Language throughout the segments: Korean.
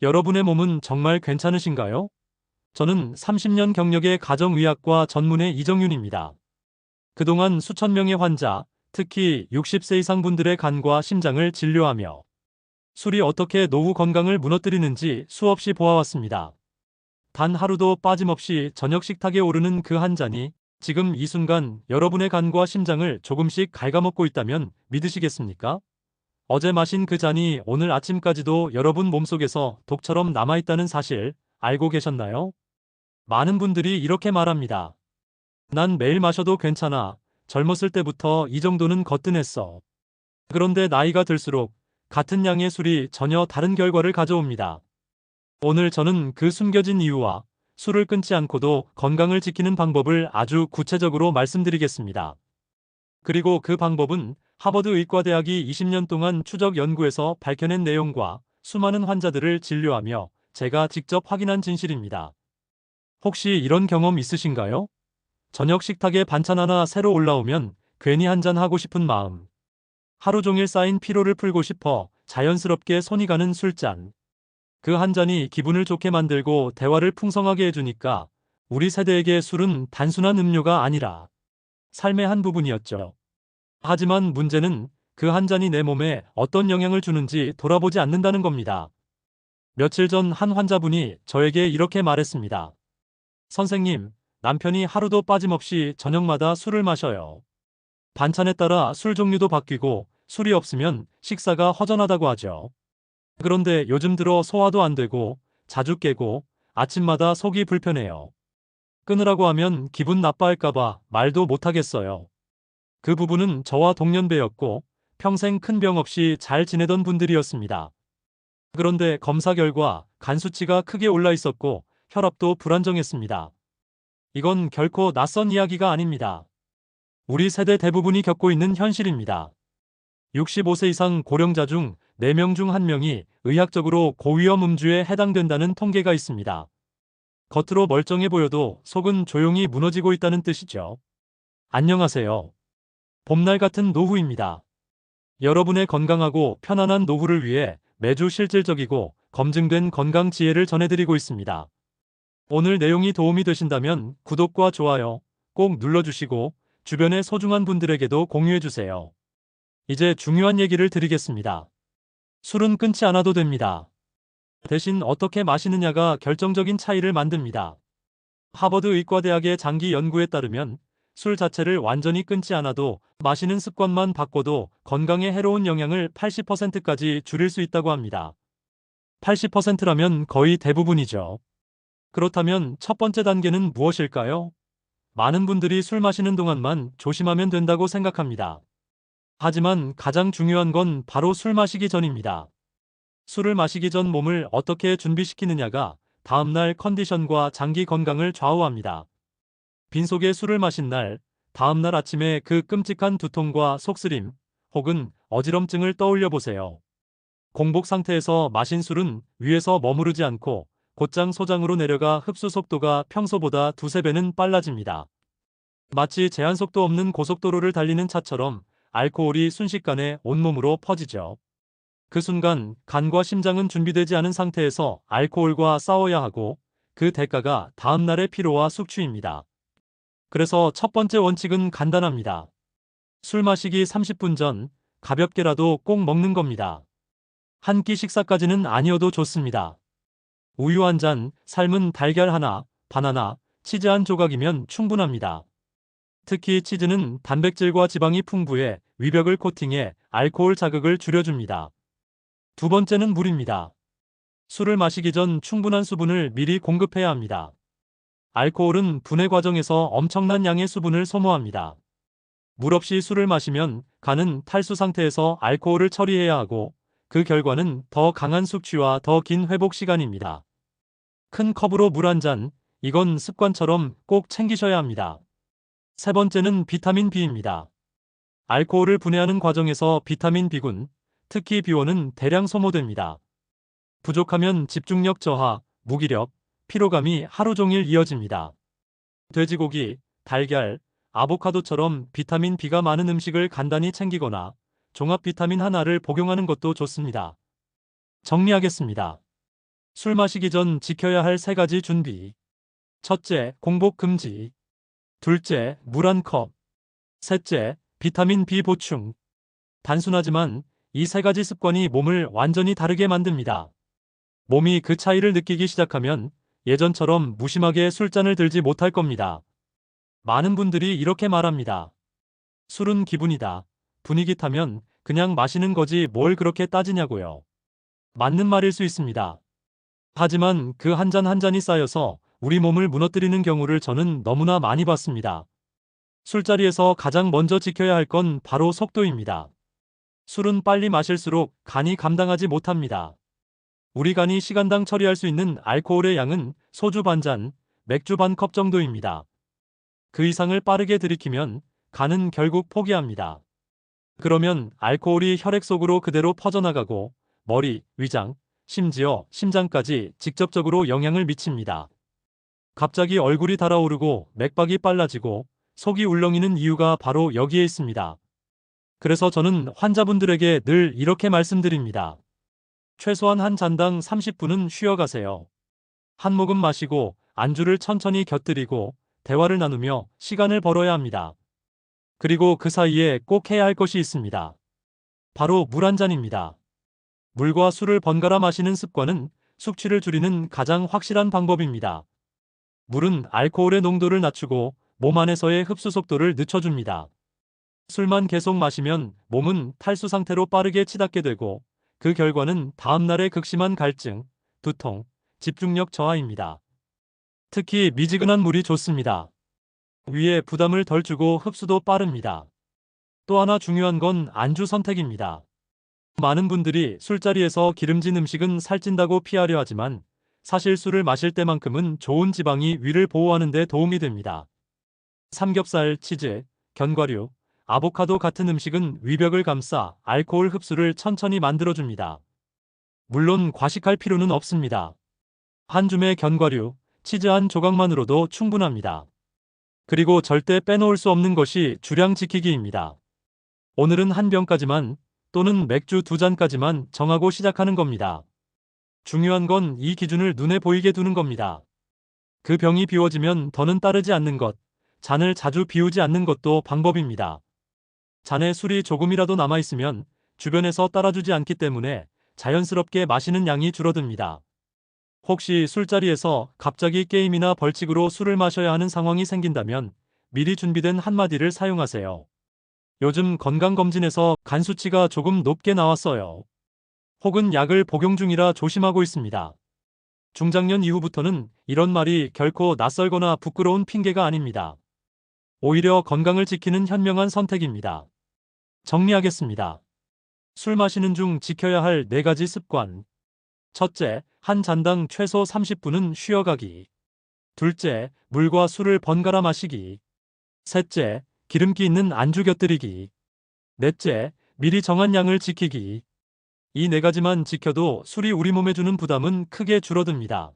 여러분의 몸은 정말 괜찮으신가요? 저는 30년 경력의 가정의학과 전문의 이정윤입니다. 그동안 수천 명의 환자, 특히 60세 이상 분들의 간과 심장을 진료하며 술이 어떻게 노후 건강을 무너뜨리는지 수없이 보아왔습니다. 단 하루도 빠짐없이 저녁 식탁에 오르는 그 한 잔이 지금 이 순간 여러분의 간과 심장을 조금씩 갉아먹고 있다면 믿으시겠습니까? 어제 마신 그 잔이 오늘 아침까지도 여러분 몸속에서 독처럼 남아있다는 사실 알고 계셨나요? 많은 분들이 이렇게 말합니다. 난 매일 마셔도 괜찮아. 젊었을 때부터 이 정도는 거뜬했어. 그런데 나이가 들수록 같은 양의 술이 전혀 다른 결과를 가져옵니다. 오늘 저는 그 숨겨진 이유와 술을 끊지 않고도 건강을 지키는 방법을 아주 구체적으로 말씀드리겠습니다. 그리고 그 방법은 하버드 의과대학이 20년 동안 추적 연구에서 밝혀낸 내용과 수많은 환자들을 진료하며 제가 직접 확인한 진실입니다. 혹시 이런 경험 있으신가요? 저녁 식탁에 반찬 하나 새로 올라오면 괜히 한잔 하고 싶은 마음. 하루 종일 쌓인 피로를 풀고 싶어 자연스럽게 손이 가는 술잔. 그 한 잔이 기분을 좋게 만들고 대화를 풍성하게 해주니까 우리 세대에게 술은 단순한 음료가 아니라 삶의 한 부분이었죠. 하지만 문제는 그 한 잔이 내 몸에 어떤 영향을 주는지 돌아보지 않는다는 겁니다. 며칠 전 한 환자분이 저에게 이렇게 말했습니다. 선생님, 남편이 하루도 빠짐없이 저녁마다 술을 마셔요. 반찬에 따라 술 종류도 바뀌고 술이 없으면 식사가 허전하다고 하죠. 그런데 요즘 들어 소화도 안 되고 자주 깨고 아침마다 속이 불편해요. 끊으라고 하면 기분 나빠할까봐 말도 못하겠어요. 그 부부는 저와 동년배였고 평생 큰 병 없이 잘 지내던 분들이었습니다. 그런데 검사 결과 간 수치가 크게 올라 있었고 혈압도 불안정했습니다. 이건 결코 낯선 이야기가 아닙니다. 우리 세대 대부분이 겪고 있는 현실입니다. 65세 이상 고령자 중 4명 중 1명이 의학적으로 고위험 음주에 해당된다는 통계가 있습니다. 겉으로 멀쩡해 보여도 속은 조용히 무너지고 있다는 뜻이죠. 안녕하세요. 봄날 같은 노후입니다. 여러분의 건강하고 편안한 노후를 위해 매주 실질적이고 검증된 건강 지혜를 전해드리고 있습니다. 오늘 내용이 도움이 되신다면 구독과 좋아요 꼭 눌러주시고 주변의 소중한 분들에게도 공유해주세요. 이제 중요한 얘기를 드리겠습니다. 술은 끊지 않아도 됩니다. 대신 어떻게 마시느냐가 결정적인 차이를 만듭니다. 하버드 의과대학의 장기 연구에 따르면 술 자체를 완전히 끊지 않아도 마시는 습관만 바꿔도 건강에 해로운 영향을 80%까지 줄일 수 있다고 합니다. 80%라면 거의 대부분이죠. 그렇다면 첫 번째 단계는 무엇일까요? 많은 분들이 술 마시는 동안만 조심하면 된다고 생각합니다. 하지만 가장 중요한 건 바로 술 마시기 전입니다. 술을 마시기 전 몸을 어떻게 준비시키느냐가 다음날 컨디션과 장기 건강을 좌우합니다. 빈속에 술을 마신 날, 다음날 아침에 그 끔찍한 두통과 속쓰림, 혹은 어지럼증을 떠올려 보세요. 공복 상태에서 마신 술은 위에서 머무르지 않고 곧장 소장으로 내려가 흡수 속도가 평소보다 두세 배는 빨라집니다. 마치 제한속도 없는 고속도로를 달리는 차처럼 알코올이 순식간에 온몸으로 퍼지죠. 그 순간 간과 심장은 준비되지 않은 상태에서 알코올과 싸워야 하고 그 대가가 다음날의 피로와 숙취입니다. 그래서 첫 번째 원칙은 간단합니다. 술 마시기 30분 전 가볍게라도 꼭 먹는 겁니다. 한 끼 식사까지는 아니어도 좋습니다. 우유 한 잔, 삶은 달걀 하나, 바나나, 치즈 한 조각이면 충분합니다. 특히 치즈는 단백질과 지방이 풍부해 위벽을 코팅해 알코올 자극을 줄여줍니다. 두 번째는 물입니다. 술을 마시기 전 충분한 수분을 미리 공급해야 합니다. 알코올은 분해 과정에서 엄청난 양의 수분을 소모합니다. 물 없이 술을 마시면 간은 탈수 상태에서 알코올을 처리해야 하고 그 결과는 더 강한 숙취와 더 긴 회복 시간입니다. 큰 컵으로 물 한 잔, 이건 습관처럼 꼭 챙기셔야 합니다. 세 번째는 비타민 B입니다. 알코올을 분해하는 과정에서 비타민 B군, 특히 B1은 대량 소모됩니다. 부족하면 집중력 저하, 무기력, 피로감이 하루 종일 이어집니다. 돼지고기, 달걀, 아보카도처럼 비타민 B가 많은 음식을 간단히 챙기거나 종합 비타민 하나를 복용하는 것도 좋습니다. 정리하겠습니다. 술 마시기 전 지켜야 할 3가지 준비. 첫째, 공복 금지. 둘째, 물 1컵. 셋째, 비타민 B 보충. 단순하지만 이 3가지 습관이 몸을 완전히 다르게 만듭니다. 몸이 그 차이를 느끼기 시작하면 예전처럼 무심하게 술잔을 들지 못할 겁니다. 많은 분들이 이렇게 말합니다. 술은 기분이다. 분위기 타면 그냥 마시는 거지 뭘 그렇게 따지냐고요. 맞는 말일 수 있습니다. 하지만 그 한 잔 한 잔이 쌓여서 우리 몸을 무너뜨리는 경우를 저는 너무나 많이 봤습니다. 술자리에서 가장 먼저 지켜야 할 건 바로 속도입니다. 술은 빨리 마실수록 간이 감당하지 못합니다. 우리 간이 시간당 처리할 수 있는 알코올의 양은 소주 반 잔, 맥주 반 컵 정도입니다. 그 이상을 빠르게 들이키면 간은 결국 포기합니다. 그러면 알코올이 혈액 속으로 그대로 퍼져나가고 머리, 위장, 심지어 심장까지 직접적으로 영향을 미칩니다. 갑자기 얼굴이 달아오르고 맥박이 빨라지고 속이 울렁이는 이유가 바로 여기에 있습니다. 그래서 저는 환자분들에게 늘 이렇게 말씀드립니다. 최소한 한 잔당 30분은 쉬어가세요. 한 모금 마시고 안주를 천천히 곁들이고 대화를 나누며 시간을 벌어야 합니다. 그리고 그 사이에 꼭 해야 할 것이 있습니다. 바로 물 1잔입니다. 물과 술을 번갈아 마시는 습관은 숙취를 줄이는 가장 확실한 방법입니다. 물은 알코올의 농도를 낮추고 몸 안에서의 흡수 속도를 늦춰줍니다. 술만 계속 마시면 몸은 탈수 상태로 빠르게 치닫게 되고 그 결과는 다음날의 극심한 갈증, 두통, 집중력 저하입니다. 특히 미지근한 물이 좋습니다. 위에 부담을 덜 주고 흡수도 빠릅니다. 또 하나 중요한 건 안주 선택입니다. 많은 분들이 술자리에서 기름진 음식은 살찐다고 피하려 하지만 사실 술을 마실 때만큼은 좋은 지방이 위를 보호하는 데 도움이 됩니다. 삼겹살, 치즈, 견과류, 아보카도 같은 음식은 위벽을 감싸 알코올 흡수를 천천히 만들어줍니다. 물론 과식할 필요는 없습니다. 한 줌의 견과류, 치즈 한 조각만으로도 충분합니다. 그리고 절대 빼놓을 수 없는 것이 주량 지키기입니다. 오늘은 한 병까지만 또는 맥주 2잔까지만 정하고 시작하는 겁니다. 중요한 건 이 기준을 눈에 보이게 두는 겁니다. 그 병이 비워지면 더는 따르지 않는 것, 잔을 자주 비우지 않는 것도 방법입니다. 잔에 술이 조금이라도 남아있으면 주변에서 따라주지 않기 때문에 자연스럽게 마시는 양이 줄어듭니다. 혹시 술자리에서 갑자기 게임이나 벌칙으로 술을 마셔야 하는 상황이 생긴다면 미리 준비된 한마디를 사용하세요. 요즘 건강검진에서 간 수치가 조금 높게 나왔어요. 혹은 약을 복용 중이라 조심하고 있습니다. 중장년 이후부터는 이런 말이 결코 낯설거나 부끄러운 핑계가 아닙니다. 오히려 건강을 지키는 현명한 선택입니다. 정리하겠습니다. 술 마시는 중 지켜야 할 4가지 습관. 첫째, 한 잔당 최소 30분은 쉬어가기. 둘째, 물과 술을 번갈아 마시기. 셋째, 기름기 있는 안주 곁들이기. 넷째, 미리 정한 양을 지키기. 이 4가지만 지켜도 술이 우리 몸에 주는 부담은 크게 줄어듭니다.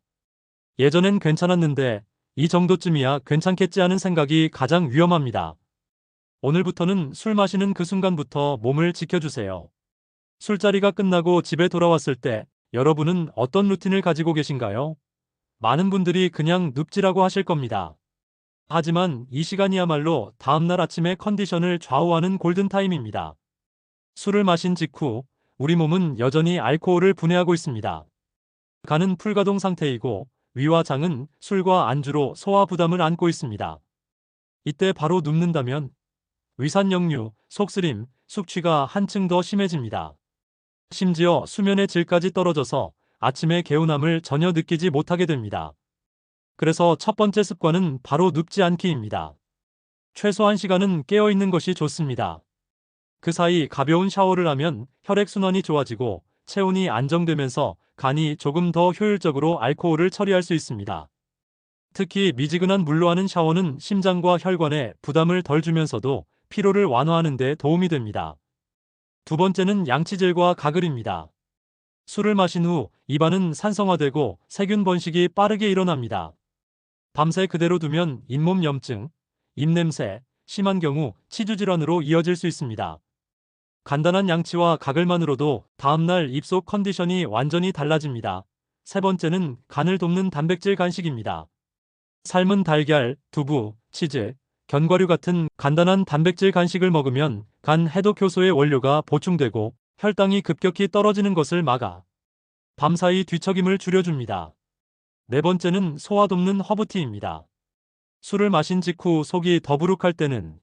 예전엔 괜찮았는데 이 정도쯤이야 괜찮겠지 하는 생각이 가장 위험합니다. 오늘부터는 술 마시는 그 순간부터 몸을 지켜주세요. 술자리가 끝나고 집에 돌아왔을 때 여러분은 어떤 루틴을 가지고 계신가요? 많은 분들이 그냥 눕지라고 하실 겁니다. 하지만 이 시간이야말로 다음날 아침의 컨디션을 좌우하는 골든타임입니다. 술을 마신 직후 우리 몸은 여전히 알코올을 분해하고 있습니다. 간은 풀가동 상태이고 위와 장은 술과 안주로 소화 부담을 안고 있습니다. 이때 바로 눕는다면 위산역류, 속쓰림, 숙취가 한층 더 심해집니다. 심지어 수면의 질까지 떨어져서 아침의 개운함을 전혀 느끼지 못하게 됩니다. 그래서 첫 번째 습관은 바로 눕지 않기입니다. 최소 1시간은 깨어있는 것이 좋습니다. 그 사이 가벼운 샤워를 하면 혈액순환이 좋아지고 체온이 안정되면서 간이 조금 더 효율적으로 알코올을 처리할 수 있습니다. 특히 미지근한 물로 하는 샤워는 심장과 혈관에 부담을 덜 주면서도 피로를 완화하는 데 도움이 됩니다. 두 번째는 양치질과 가글입니다. 술을 마신 후 입안은 산성화되고 세균 번식이 빠르게 일어납니다. 밤새 그대로 두면 잇몸 염증, 입냄새, 심한 경우 치주 질환으로 이어질 수 있습니다. 간단한 양치와 가글만으로도 다음날 입속 컨디션이 완전히 달라집니다. 세 번째는 간을 돕는 단백질 간식입니다. 삶은 달걀, 두부, 치즈, 견과류 같은 간단한 단백질 간식을 먹으면 간 해독 효소의 원료가 보충되고 혈당이 급격히 떨어지는 것을 막아 밤사이 뒤척임을 줄여줍니다. 네 번째는 소화 돕는 허브티입니다. 술을 마신 직후 속이 더부룩할 때는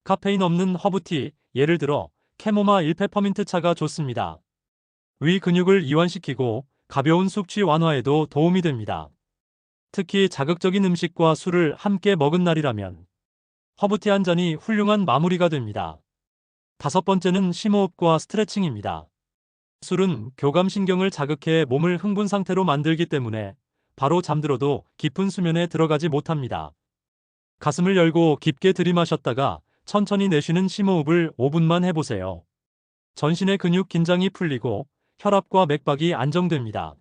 카페인 없는 허브티, 예를 들어 캐모마일 페퍼민트 차가 좋습니다. 위 근육을 이완시키고 가벼운 숙취 완화에도 도움이 됩니다. 특히 자극적인 음식과 술을 함께 먹은 날이라면 허브티 한 잔이 훌륭한 마무리가 됩니다. 다섯 번째는 심호흡과 스트레칭입니다. 술은 교감신경을 자극해 몸을 흥분 상태로 만들기 때문에 바로 잠들어도 깊은 수면에 들어가지 못합니다. 가슴을 열고 깊게 들이마셨다가 천천히 내쉬는 심호흡을 5분만 해보세요. 전신의 근육 긴장이 풀리고 혈압과 맥박이 안정됩니다.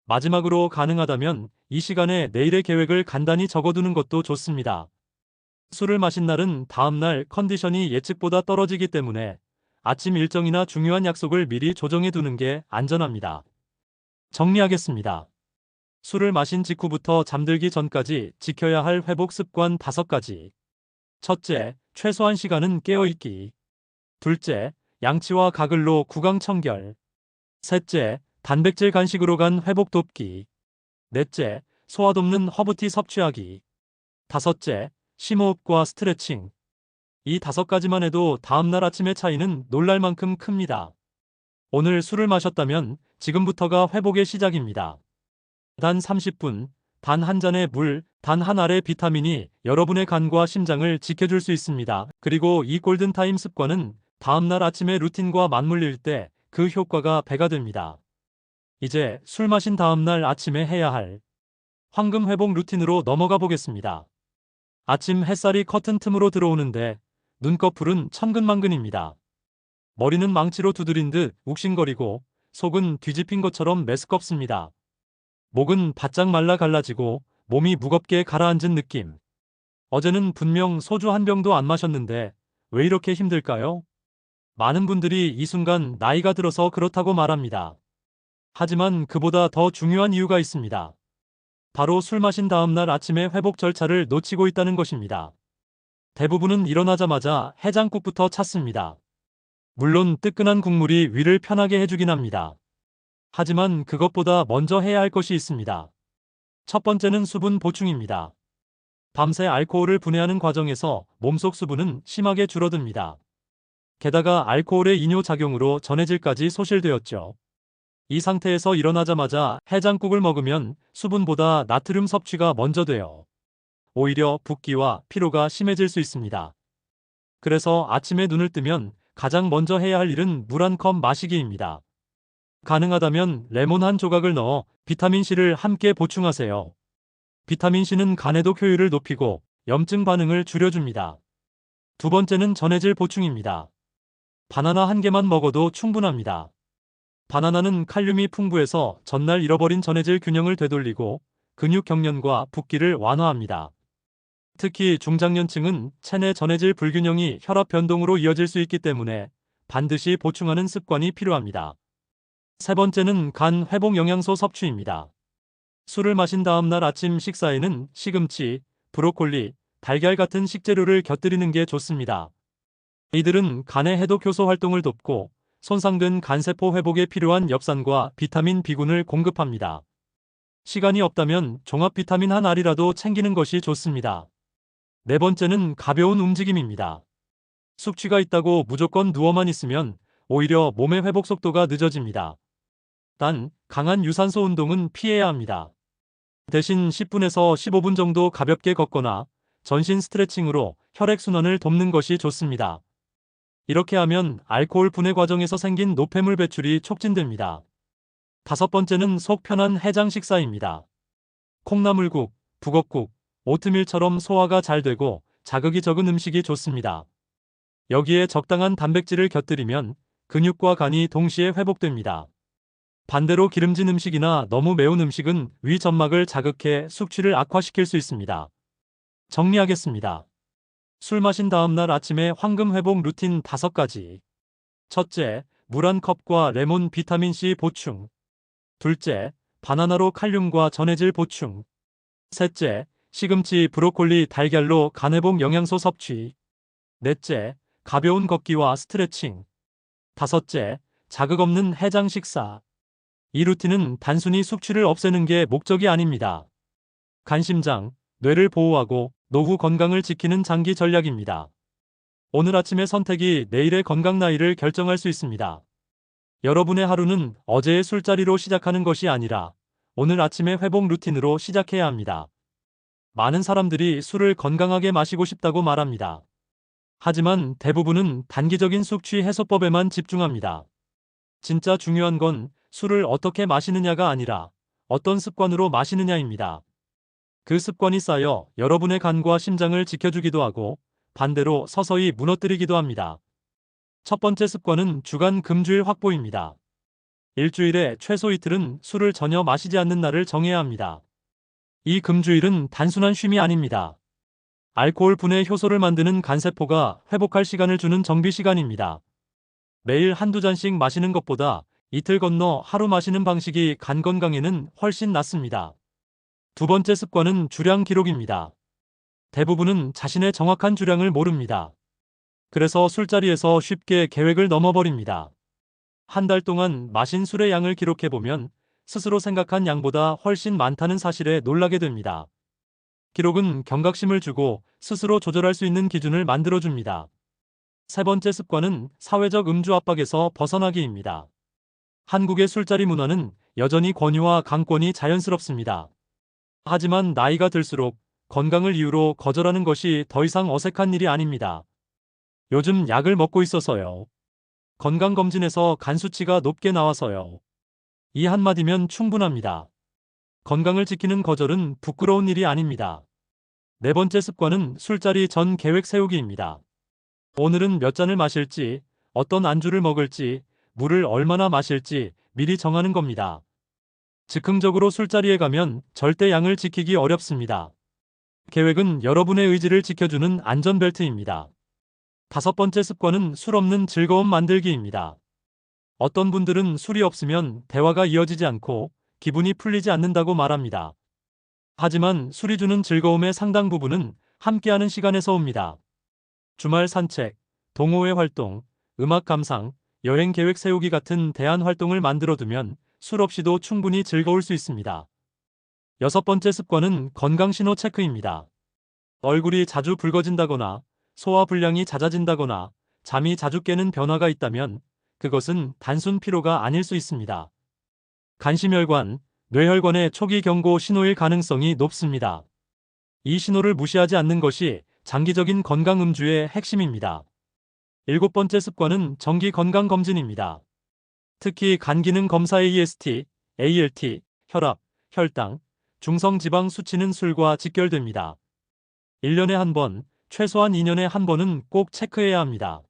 마지막으로 가능하다면 이 시간에 내일의 계획을 간단히 적어두는 것도 좋습니다. 술을 마신 날은 다음날 컨디션이 예측보다 떨어지기 때문에 아침 일정이나 중요한 약속을 미리 조정해 두는 게 안전합니다. 정리하겠습니다. 술을 마신 직후부터 잠들기 전까지 지켜야 할 회복 습관 5가지. 첫째, 최소한 시간은 깨어있기. 둘째, 양치와 가글로 구강 청결. 셋째, 단백질 간식으로 간 회복 돕기. 넷째, 소화 돕는 허브티 섭취하기. 다섯째, 심호흡과 스트레칭. 이 5가지만 해도 다음날 아침의 차이는 놀랄 만큼 큽니다. 오늘 술을 마셨다면 지금부터가 회복의 시작입니다. 단 30분, 단 한 잔의 물, 단 한 알의 비타민이 여러분의 간과 심장을 지켜줄 수 있습니다. 그리고 이 골든타임 습관은 다음날 아침의 루틴과 맞물릴 때 그 효과가 배가 됩니다. 이제 술 마신 다음날 아침에 해야 할 황금 회복 루틴으로 넘어가 보겠습니다. 아침 햇살이 커튼 틈으로 들어오는데 눈꺼풀은 천근만근입니다. 머리는 망치로 두드린 듯 욱신거리고 속은 뒤집힌 것처럼 메스껍습니다. 목은 바짝 말라 갈라지고 몸이 무겁게 가라앉은 느낌. 어제는 분명 소주 한 병도 안 마셨는데 왜 이렇게 힘들까요? 많은 분들이 이 순간 나이가 들어서 그렇다고 말합니다. 하지만 그보다 더 중요한 이유가 있습니다. 바로 술 마신 다음날 아침의 회복 절차를 놓치고 있다는 것입니다. 대부분은 일어나자마자 해장국부터 찾습니다. 물론 뜨끈한 국물이 위를 편하게 해주긴 합니다. 하지만 그것보다 먼저 해야 할 것이 있습니다. 첫 번째는 수분 보충입니다. 밤새 알코올을 분해하는 과정에서 몸속 수분은 심하게 줄어듭니다. 게다가 알코올의 이뇨작용으로 전해질까지 소실되었죠. 이 상태에서 일어나자마자 해장국을 먹으면 수분보다 나트륨 섭취가 먼저 돼요. 오히려 붓기와 피로가 심해질 수 있습니다. 그래서 아침에 눈을 뜨면 가장 먼저 해야 할 일은 물 한 컵 마시기입니다. 가능하다면 레몬 한 조각을 넣어 비타민C를 함께 보충하세요. 비타민C는 간 해독 효율을 높이고 염증 반응을 줄여줍니다. 두 번째는 전해질 보충입니다. 바나나 한 개만 먹어도 충분합니다. 바나나는 칼륨이 풍부해서 전날 잃어버린 전해질 균형을 되돌리고 근육 경련과 붓기를 완화합니다. 특히 중장년층은 체내 전해질 불균형이 혈압 변동으로 이어질 수 있기 때문에 반드시 보충하는 습관이 필요합니다. 세 번째는 간 회복 영양소 섭취입니다. 술을 마신 다음날 아침 식사에는 시금치, 브로콜리, 달걀 같은 식재료를 곁들이는 게 좋습니다. 이들은 간의 해독 효소 활동을 돕고 손상된 간세포 회복에 필요한 엽산과 비타민 B군을 공급합니다. 시간이 없다면 종합 비타민 한 알이라도 챙기는 것이 좋습니다. 네 번째는 가벼운 움직임입니다. 숙취가 있다고 무조건 누워만 있으면 오히려 몸의 회복 속도가 늦어집니다. 단, 강한 유산소 운동은 피해야 합니다. 대신 10분에서 15분 정도 가볍게 걷거나 전신 스트레칭으로 혈액순환을 돕는 것이 좋습니다. 이렇게 하면 알코올 분해 과정에서 생긴 노폐물 배출이 촉진됩니다. 다섯 번째는 속 편한 해장 식사입니다. 콩나물국, 북엇국, 오트밀처럼 소화가 잘 되고 자극이 적은 음식이 좋습니다. 여기에 적당한 단백질을 곁들이면 근육과 간이 동시에 회복됩니다. 반대로 기름진 음식이나 너무 매운 음식은 위 점막을 자극해 숙취를 악화시킬 수 있습니다. 정리하겠습니다. 술 마신 다음날 아침에 황금 회복 루틴 5가지. 첫째, 물 한 컵과 레몬 비타민C 보충. 둘째, 바나나로 칼륨과 전해질 보충. 셋째, 시금치, 브로콜리, 달걀로 간회복 영양소 섭취. 넷째, 가벼운 걷기와 스트레칭. 다섯째, 자극 없는 해장 식사. 이 루틴은 단순히 숙취를 없애는 게 목적이 아닙니다. 간심장, 뇌를 보호하고 노후 건강을 지키는 장기 전략입니다. 오늘 아침의 선택이 내일의 건강 나이를 결정할 수 있습니다. 여러분의 하루는 어제의 술자리로 시작하는 것이 아니라 오늘 아침의 회복 루틴으로 시작해야 합니다. 많은 사람들이 술을 건강하게 마시고 싶다고 말합니다. 하지만 대부분은 단기적인 숙취 해소법에만 집중합니다. 진짜 중요한 건 술을 어떻게 마시느냐가 아니라 어떤 습관으로 마시느냐입니다. 그 습관이 쌓여 여러분의 간과 심장을 지켜주기도 하고 반대로 서서히 무너뜨리기도 합니다. 첫 번째 습관은 주간 금주일 확보입니다. 일주일에 최소 이틀은 술을 전혀 마시지 않는 날을 정해야 합니다. 이 금주일은 단순한 쉼이 아닙니다. 알코올 분해 효소를 만드는 간세포가 회복할 시간을 주는 정비 시간입니다. 매일 한두 잔씩 마시는 것보다 이틀 건너 하루 마시는 방식이 간 건강에는 훨씬 낫습니다. 두 번째 습관은 주량 기록입니다. 대부분은 자신의 정확한 주량을 모릅니다. 그래서 술자리에서 쉽게 계획을 넘어버립니다. 한 달 동안 마신 술의 양을 기록해보면 스스로 생각한 양보다 훨씬 많다는 사실에 놀라게 됩니다. 기록은 경각심을 주고 스스로 조절할 수 있는 기준을 만들어줍니다. 세 번째 습관은 사회적 음주 압박에서 벗어나기입니다. 한국의 술자리 문화는 여전히 권유와 강권이 자연스럽습니다. 하지만 나이가 들수록 건강을 이유로 거절하는 것이 더 이상 어색한 일이 아닙니다. 요즘 약을 먹고 있어서요. 건강검진에서 간 수치가 높게 나와서요. 이 한마디면 충분합니다. 건강을 지키는 거절은 부끄러운 일이 아닙니다. 네 번째 습관은 술자리 전 계획 세우기입니다. 오늘은 몇 잔을 마실지, 어떤 안주를 먹을지, 물을 얼마나 마실지 미리 정하는 겁니다. 즉흥적으로 술자리에 가면 절대 양을 지키기 어렵습니다. 계획은 여러분의 의지를 지켜주는 안전벨트입니다. 다섯 번째 습관은 술 없는 즐거움 만들기입니다. 어떤 분들은 술이 없으면 대화가 이어지지 않고 기분이 풀리지 않는다고 말합니다. 하지만 술이 주는 즐거움의 상당 부분은 함께하는 시간에서 옵니다. 주말 산책, 동호회 활동, 음악 감상, 여행 계획 세우기 같은 대안 활동을 만들어두면 술 없이도 충분히 즐거울 수 있습니다. 여섯 번째 습관은 건강 신호 체크입니다. 얼굴이 자주 붉어진다거나 소화불량이 잦아진다거나 잠이 자주 깨는 변화가 있다면 그것은 단순 피로가 아닐 수 있습니다. 간심혈관, 뇌혈관의 초기 경고 신호일 가능성이 높습니다. 이 신호를 무시하지 않는 것이 장기적인 건강 음주의 핵심입니다. 일곱 번째 습관은 정기 건강 검진입니다. 특히 간 기능 검사 AST, ALT, 혈압, 혈당, 중성지방 수치는 술과 직결됩니다. 1년에 한 번, 최소한 2년에 한 번은 꼭 체크해야 합니다.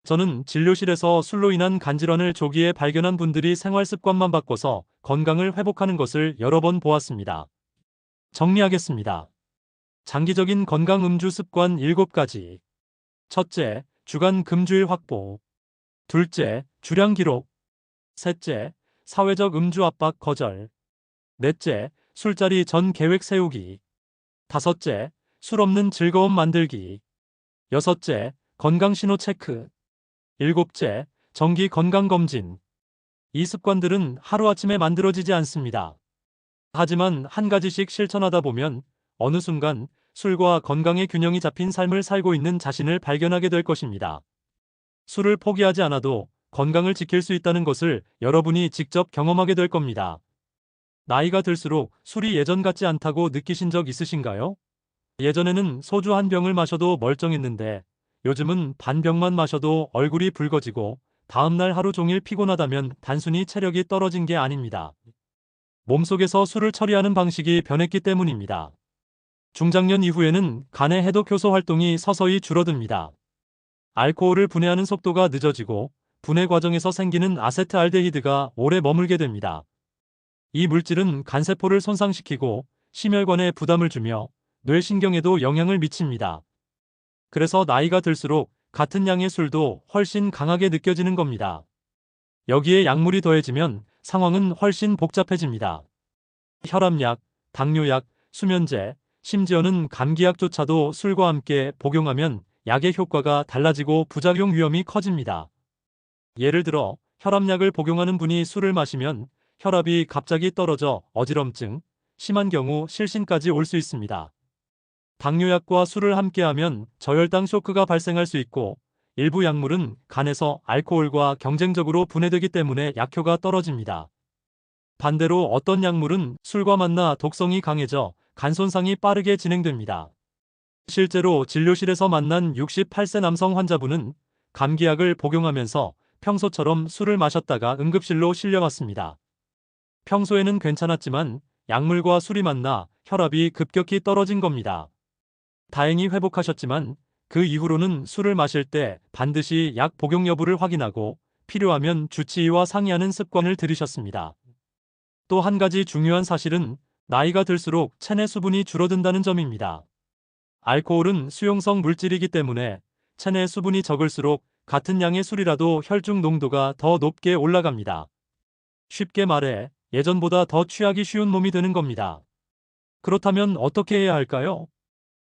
저는 진료실에서 술로 인한 간질환을 조기에 발견한 분들이 생활 습관만 바꿔서 건강을 회복하는 것을 여러 번 보았습니다. 정리하겠습니다. 장기적인 건강 음주 습관 7가지. 첫째, 주간 금주일 확보. 둘째, 주량 기록. 셋째, 사회적 음주 압박 거절. 넷째, 술자리 전 계획 세우기. 다섯째, 술 없는 즐거움 만들기. 여섯째, 건강 신호 체크. 일곱째, 정기 건강검진. 이 습관들은 하루아침에 만들어지지 않습니다. 하지만 한 가지씩 실천하다 보면 어느 순간 술과 건강의 균형이 잡힌 삶을 살고 있는 자신을 발견하게 될 것입니다. 술을 포기하지 않아도 건강을 지킬 수 있다는 것을 여러분이 직접 경험하게 될 겁니다. 나이가 들수록 술이 예전 같지 않다고 느끼신 적 있으신가요? 예전에는 소주 한 병을 마셔도 멀쩡했는데 요즘은 반 병만 마셔도 얼굴이 붉어지고 다음날 하루 종일 피곤하다면 단순히 체력이 떨어진 게 아닙니다. 몸속에서 술을 처리하는 방식이 변했기 때문입니다. 중장년 이후에는 간의 해독 효소 활동이 서서히 줄어듭니다. 알코올을 분해하는 속도가 늦어지고 분해 과정에서 생기는 아세트알데히드가 오래 머물게 됩니다. 이 물질은 간세포를 손상시키고 심혈관에 부담을 주며 뇌신경에도 영향을 미칩니다. 그래서 나이가 들수록 같은 양의 술도 훨씬 강하게 느껴지는 겁니다. 여기에 약물이 더해지면 상황은 훨씬 복잡해집니다. 혈압약, 당뇨약, 수면제, 심지어는 감기약조차도 술과 함께 복용하면 약의 효과가 달라지고 부작용 위험이 커집니다. 예를 들어 혈압약을 복용하는 분이 술을 마시면 혈압이 갑자기 떨어져 어지럼증, 심한 경우 실신까지 올 수 있습니다. 당뇨약과 술을 함께하면 저혈당 쇼크가 발생할 수 있고 일부 약물은 간에서 알코올과 경쟁적으로 분해되기 때문에 약효가 떨어집니다. 반대로 어떤 약물은 술과 만나 독성이 강해져 간 손상이 빠르게 진행됩니다. 실제로 진료실에서 만난 68세 남성 환자분은 감기약을 복용하면서 평소처럼 술을 마셨다가 응급실로 실려갔습니다. 평소에는 괜찮았지만 약물과 술이 만나 혈압이 급격히 떨어진 겁니다. 다행히 회복하셨지만 그 이후로는 술을 마실 때 반드시 약 복용 여부를 확인하고 필요하면 주치의와 상의하는 습관을 들이셨습니다. 또 한 가지 중요한 사실은 나이가 들수록 체내 수분이 줄어든다는 점입니다. 알코올은 수용성 물질이기 때문에 체내 수분이 적을수록 같은 양의 술이라도 혈중 농도가 더 높게 올라갑니다. 쉽게 말해 예전보다 더 취하기 쉬운 몸이 되는 겁니다. 그렇다면 어떻게 해야 할까요?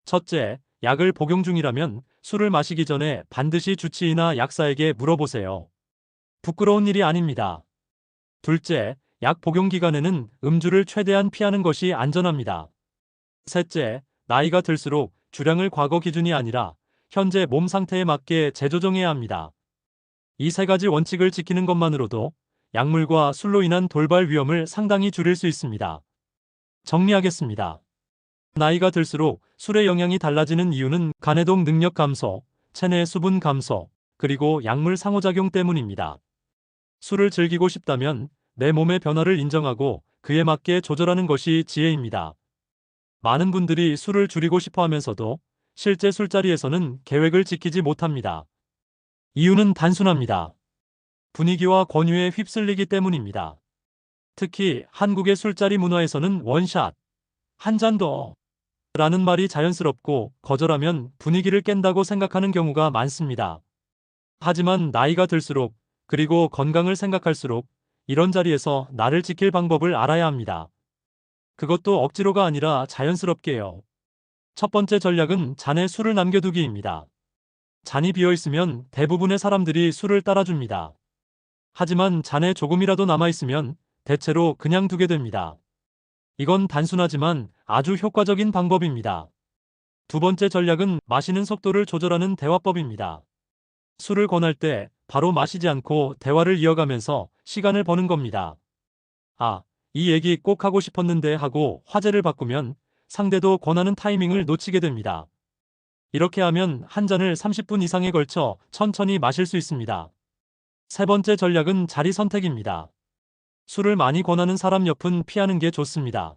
첫째, 약을 복용 중이라면 술을 마시기 전에 반드시 주치의나 약사에게 물어보세요. 부끄러운 일이 아닙니다. 둘째, 약 복용 기간에는 음주를 최대한 피하는 것이 안전합니다. 셋째, 나이가 들수록 주량을 과거 기준이 아니라 현재 몸 상태에 맞게 재조정해야 합니다. 이 세 가지 원칙을 지키는 것만으로도 약물과 술로 인한 돌발 위험을 상당히 줄일 수 있습니다. 정리하겠습니다. 나이가 들수록 술의 영향이 달라지는 이유는 간해독 능력 감소, 체내 수분 감소, 그리고 약물 상호작용 때문입니다. 술을 즐기고 싶다면 내 몸의 변화를 인정하고 그에 맞게 조절하는 것이 지혜입니다. 많은 분들이 술을 줄이고 싶어 하면서도 실제 술자리에서는 계획을 지키지 못합니다. 이유는 단순합니다. 분위기와 권유에 휩쓸리기 때문입니다. 특히 한국의 술자리 문화에서는 원샷, 한 잔 더 라는 말이 자연스럽고 거절하면 분위기를 깬다고 생각하는 경우가 많습니다. 하지만 나이가 들수록 그리고 건강을 생각할수록 이런 자리에서 나를 지킬 방법을 알아야 합니다. 그것도 억지로가 아니라 자연스럽게요. 첫 번째 전략은 잔에 술을 남겨두기입니다. 잔이 비어있으면 대부분의 사람들이 술을 따라줍니다. 하지만 잔에 조금이라도 남아있으면 대체로 그냥 두게 됩니다. 이건 단순하지만 아주 효과적인 방법입니다. 두 번째 전략은 마시는 속도를 조절하는 대화법입니다. 술을 권할 때 바로 마시지 않고 대화를 이어가면서 시간을 버는 겁니다. 아, 이 얘기 꼭 하고 싶었는데 하고 화제를 바꾸면 상대도 권하는 타이밍을 놓치게 됩니다. 이렇게 하면 한 잔을 30분 이상에 걸쳐 천천히 마실 수 있습니다. 세 번째 전략은 자리 선택입니다. 술을 많이 권하는 사람 옆은 피하는 게 좋습니다.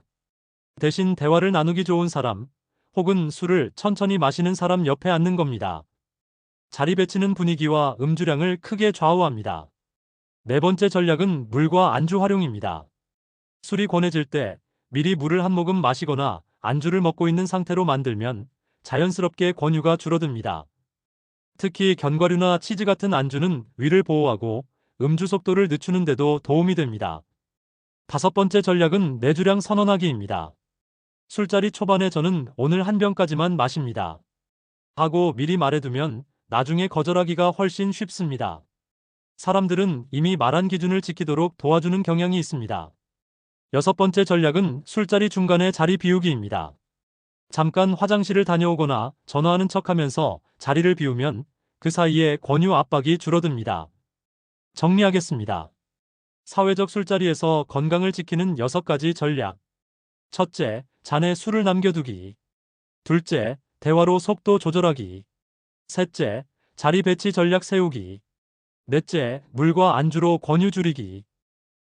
대신 대화를 나누기 좋은 사람, 혹은 술을 천천히 마시는 사람 옆에 앉는 겁니다. 자리 배치는 분위기와 음주량을 크게 좌우합니다. 네 번째 전략은 물과 안주 활용입니다. 술이 권해질 때 미리 물을 한 모금 마시거나 안주를 먹고 있는 상태로 만들면 자연스럽게 권유가 줄어듭니다. 특히 견과류나 치즈 같은 안주는 위를 보호하고 음주 속도를 늦추는 데도 도움이 됩니다. 다섯 번째 전략은 내주량 선언하기입니다. 술자리 초반에 저는 오늘 한 병까지만 마십니다. 하고 미리 말해두면 나중에 거절하기가 훨씬 쉽습니다. 사람들은 이미 말한 기준을 지키도록 도와주는 경향이 있습니다. 여섯 번째 전략은 술자리 중간에 자리 비우기입니다. 잠깐 화장실을 다녀오거나 전화하는 척하면서 자리를 비우면 그 사이에 권유 압박이 줄어듭니다. 정리하겠습니다. 사회적 술자리에서 건강을 지키는 6가지 전략. 첫째, 잔에 술을 남겨두기. 둘째, 대화로 속도 조절하기. 셋째, 자리 배치 전략 세우기. 넷째, 물과 안주로 권유 줄이기.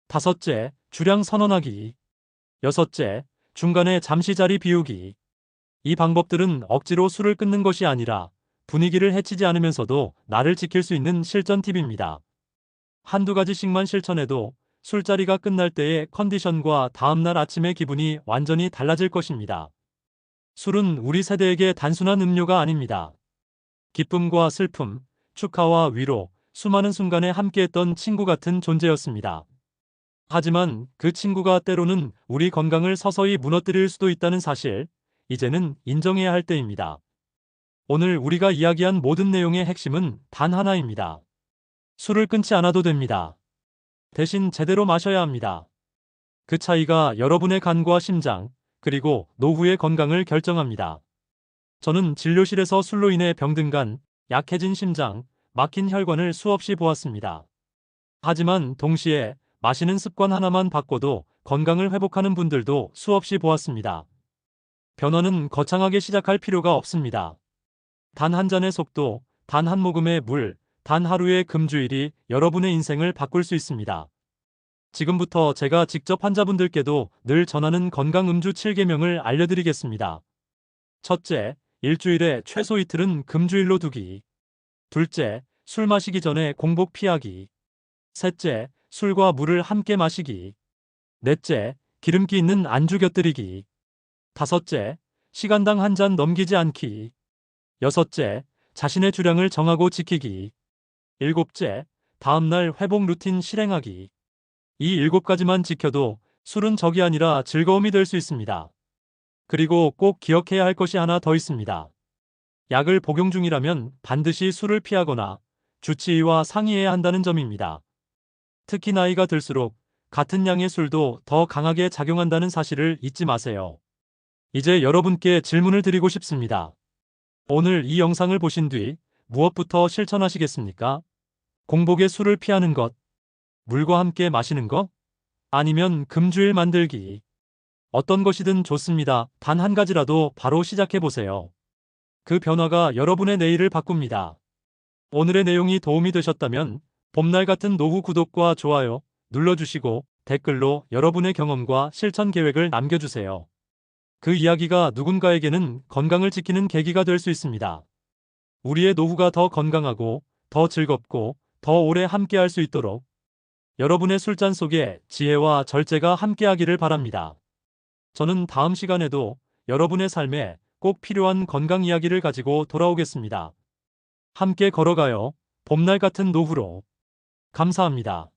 다섯째, 주량 선언하기. 여섯째, 중간에 잠시 자리 비우기. 이 방법들은 억지로 술을 끊는 것이 아니라 분위기를 해치지 않으면서도 나를 지킬 수 있는 실전 팁입니다. 한두 가지씩만 실천해도 술자리가 끝날 때의 컨디션과 다음날 아침의 기분이 완전히 달라질 것입니다. 술은 우리 세대에게 단순한 음료가 아닙니다. 기쁨과 슬픔, 축하와 위로, 수많은 순간에 함께했던 친구 같은 존재였습니다. 하지만 그 친구가 때로는 우리 건강을 서서히 무너뜨릴 수도 있다는 사실, 이제는 인정해야 할 때입니다. 오늘 우리가 이야기한 모든 내용의 핵심은 단 하나입니다. 술을 끊지 않아도 됩니다. 대신 제대로 마셔야 합니다. 그 차이가 여러분의 간과 심장, 그리고 노후의 건강을 결정합니다. 저는 진료실에서 술로 인해 병든 간, 약해진 심장, 막힌 혈관을 수없이 보았습니다. 하지만 동시에 마시는 습관 하나만 바꿔도 건강을 회복하는 분들도 수없이 보았습니다. 변화는 거창하게 시작할 필요가 없습니다. 단 한 잔의 속도, 단 한 모금의 물, 단 하루의 금주일이 여러분의 인생을 바꿀 수 있습니다. 지금부터 제가 직접 환자분들께도 늘 전하는 건강 음주 7계명을 알려드리겠습니다. 첫째, 일주일에 최소 이틀은 금주일로 두기. 둘째, 술 마시기 전에 공복 피하기. 셋째, 술과 물을 함께 마시기. 넷째, 기름기 있는 안주 곁들이기. 다섯째, 시간당 한 잔 넘기지 않기. 여섯째, 자신의 주량을 정하고 지키기. 일곱째, 다음날 회복 루틴 실행하기. 이 7가지만 지켜도 술은 적이 아니라 즐거움이 될 수 있습니다. 그리고 꼭 기억해야 할 것이 하나 더 있습니다. 약을 복용 중이라면 반드시 술을 피하거나 주치의와 상의해야 한다는 점입니다. 특히 나이가 들수록 같은 양의 술도 더 강하게 작용한다는 사실을 잊지 마세요. 이제 여러분께 질문을 드리고 싶습니다. 오늘 이 영상을 보신 뒤 무엇부터 실천하시겠습니까? 공복에 술을 피하는 것, 물과 함께 마시는 것, 아니면 금주일 만들기. 어떤 것이든 좋습니다. 단 한 가지라도 바로 시작해 보세요. 그 변화가 여러분의 내일을 바꿉니다. 오늘의 내용이 도움이 되셨다면 봄날 같은 노후 구독과 좋아요 눌러주시고 댓글로 여러분의 경험과 실천 계획을 남겨주세요. 그 이야기가 누군가에게는 건강을 지키는 계기가 될 수 있습니다. 우리의 노후가 더 건강하고 더 즐겁고 더 오래 함께할 수 있도록 여러분의 술잔 속에 지혜와 절제가 함께하기를 바랍니다. 저는 다음 시간에도 여러분의 삶에 꼭 필요한 건강 이야기를 가지고 돌아오겠습니다. 함께 걸어가요. 봄날 같은 노후로. 감사합니다.